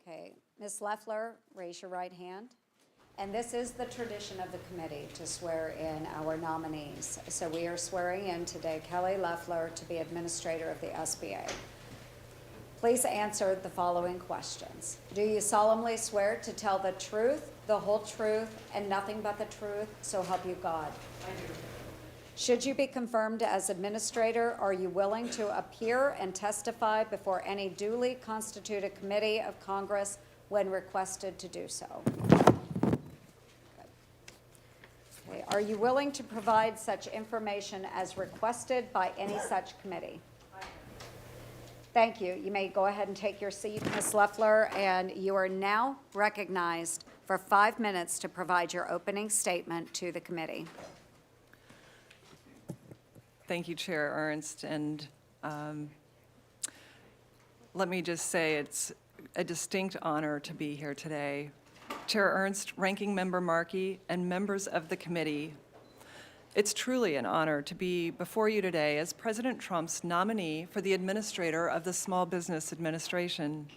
Okay, Ms. Loeffler, raise your right hand. And this is the tradition of the committee to swear in our nominees. So we are swearing in today Kelly Loeffler to be administrator of the SBA. Please answer the following questions. Do you solemnly swear to tell the truth, the whole truth, and nothing but the truth, so help you God? I do. Should you be confirmed as administrator, are you willing to appear and testify before any duly constituted committee of Congress when requested to do so? Okay. Are you willing to provide such information as requested by any such committee? I am. Thank you. You may go ahead and take your seat, Ms. Loeffler, and you are now recognized for 5 minutes to provide your opening statement to the committee. Thank you, Chair Ernst, and let me just say it's a distinct honor to be here today. Chair Ernst, Ranking Member Markey, and members of the committee, it's truly an honor to be before you today as President Trump's nominee for the administrator of the Small Business Administration.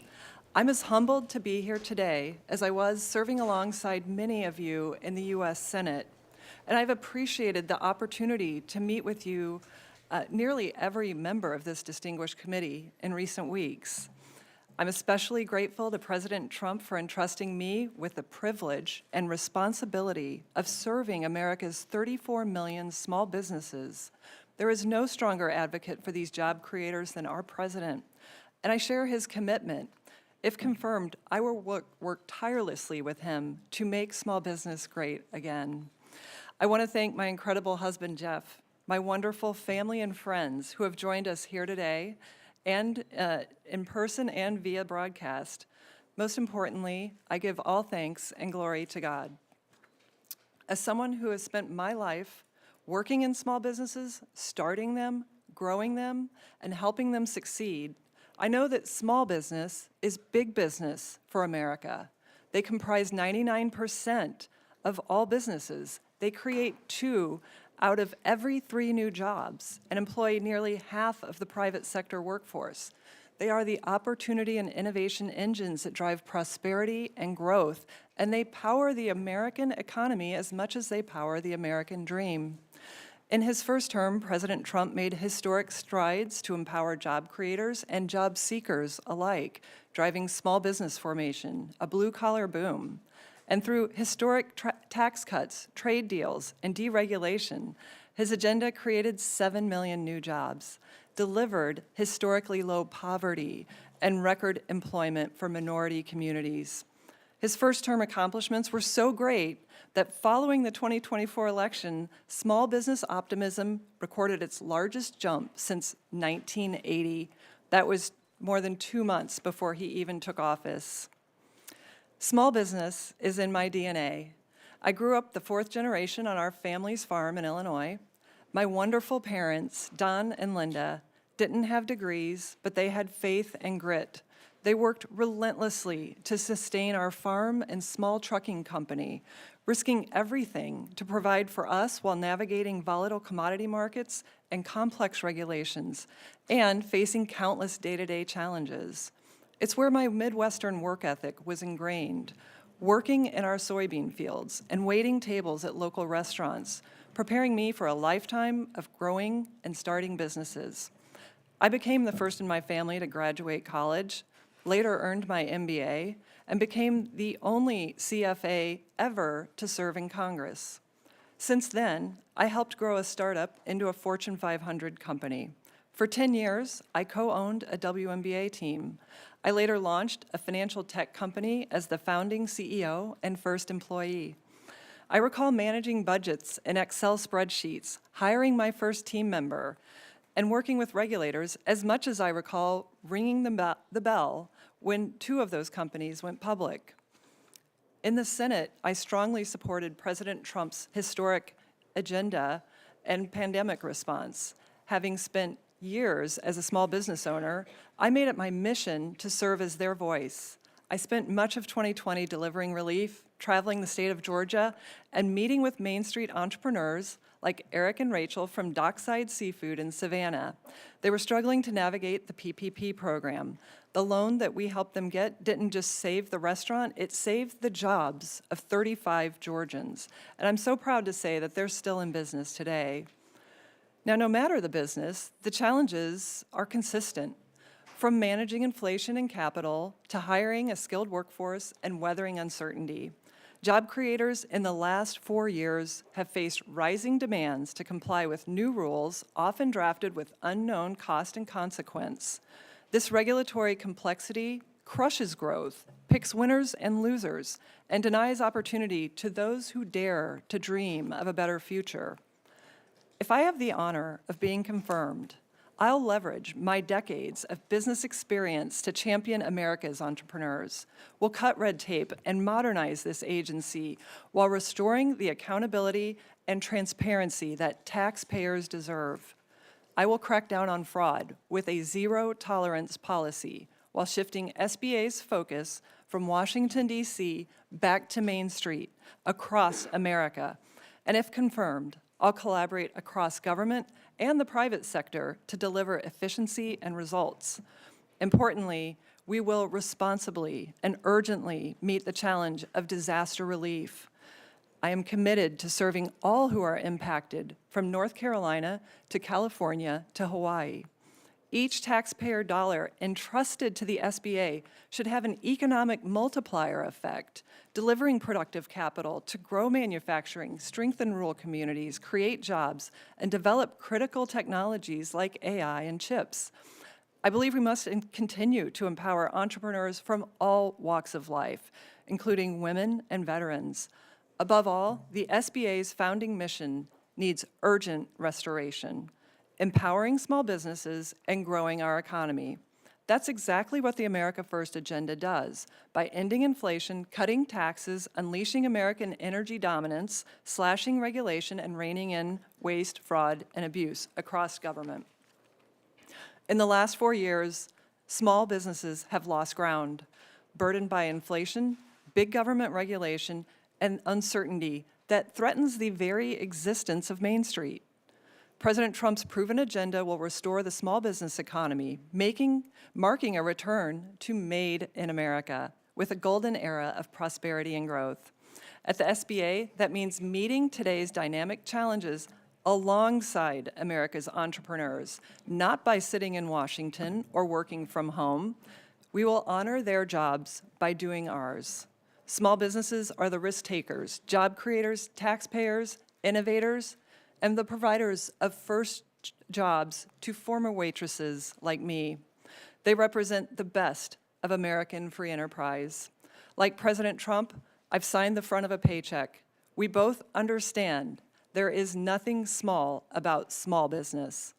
I'm as humbled to be here today as I was serving alongside many of you in the U.S. Senate. And I've appreciated the opportunity to meet with you, nearly every member of this distinguished committee in recent weeks. I'm especially grateful to President Trump for entrusting me with the privilege and responsibility of serving America's 34 million small businesses. There is no stronger advocate for these job creators than our president, and I share his commitment. If confirmed, I will work tirelessly with him to make small business great again. I want to thank my incredible husband, Jeff, my wonderful family and friends who have joined us here today and in person and via broadcast. Most importantly, I give all thanks and glory to God. As someone who has spent my life working in small businesses, starting them, growing them, and helping them succeed, I know that small business is big business for America. They comprise 99% of all businesses. They create 2 out of every 3 new jobs and employ nearly half of the private sector workforce. They are the opportunity and innovation engines that drive prosperity and growth, and they power the American economy as much as they power the American dream. In his first term, President Trump made historic strides to empower job creators and job seekers alike, driving small business formation, a blue-collar boom. And through historic tax cuts, trade deals, and deregulation, his agenda created 7 million new jobs, delivered historically low poverty, and record employment for minority communities. His first-term accomplishments were so great that following the 2024 election, small business optimism recorded its largest jump since 1980. That was more than 2 months before he even took office. Small business is in my DNA. I grew up the 4th generation on our family's farm in Illinois. My wonderful parents, Don and Linda, didn't have degrees, but they had faith and grit. They worked relentlessly to sustain our farm and small trucking company, risking everything to provide for us while navigating volatile commodity markets and complex regulations, and facing countless day-to-day challenges. It's where my Midwestern work ethic was ingrained, working in our soybean fields and waiting tables at local restaurants, preparing me for a lifetime of growing and starting businesses. I became the first in my family to graduate college, later earned my MBA, and became the only CFA ever to serve in Congress. Since then, I helped grow a startup into a Fortune 500 company. For 10 years, I co-owned a WNBA team. I later launched a financial tech company as the founding CEO and first employee. I recall managing budgets in Excel spreadsheets, hiring my first team member, and working with regulators as much as I recall ringing the bell when 2 of those companies went public. In the Senate, I strongly supported President Trump's historic agenda and pandemic response. Having spent years as a small business owner, I made it my mission to serve as their voice. I spent much of 2020 delivering relief, traveling the state of Georgia, and meeting with Main Street entrepreneurs like Eric and Rachel from Dockside Seafood in Savannah. They were struggling to navigate the PPP program. The loan that we helped them get didn't just save the restaurant, it saved the jobs of 35 Georgians. And I'm so proud to say that they're still in business today. Now, no matter the business, the challenges are consistent. From managing inflation and capital to hiring a skilled workforce and weathering uncertainty. Job creators in the last 4 years have faced rising demands to comply with new rules, often drafted with unknown cost and consequence. This regulatory complexity crushes growth, picks winners and losers, and denies opportunity to those who dare to dream of a better future. If I have the honor of being confirmed, I'll leverage my decades of business experience to champion America's entrepreneurs. We'll cut red tape and modernize this agency while restoring the accountability and transparency that taxpayers deserve. I will crack down on fraud with a zero-tolerance policy while shifting SBA's focus from Washington, D.C. back to Main Street, across America. And if confirmed, I'll collaborate across government and the private sector to deliver efficiency and results. Importantly, we will responsibly and urgently meet the challenge of disaster relief. I am committed to serving all who are impacted, from North Carolina to California to Hawaii. Each taxpayer dollar entrusted to the SBA should have an economic multiplier effect, delivering productive capital to grow manufacturing, strengthen rural communities, create jobs, and develop critical technologies like AI and chips. I believe we must continue to empower entrepreneurs from all walks of life, including women and veterans. Above all, the SBA's founding mission needs urgent restoration, empowering small businesses and growing our economy. That's exactly what the America First agenda does, by ending inflation, cutting taxes, unleashing American energy dominance, slashing regulation, and reining in waste, fraud, and abuse across government. In the last 4 years, small businesses have lost ground, burdened by inflation, big government regulation, and uncertainty that threatens the very existence of Main Street. President Trump's proven agenda will restore the small business economy, marking a return to Made in America with a golden era of prosperity and growth. At the SBA, that means meeting today's dynamic challenges alongside America's entrepreneurs, not by sitting in Washington or working from home. We will honor their jobs by doing ours. Small businesses are the risk takers, job creators, taxpayers, innovators, and the providers of first jobs to former waitresses like me. They represent the best of American free enterprise. Like President Trump, I've signed the front of a paycheck. We both understand there is nothing small about small business.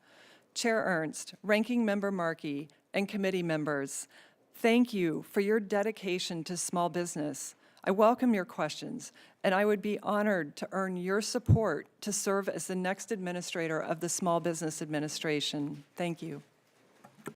Chair Ernst, Ranking Member Markey, and committee members, thank you for your dedication to small business. I welcome your questions, and I would be honored to earn your support to serve as the next administrator of the Small Business Administration. Thank you.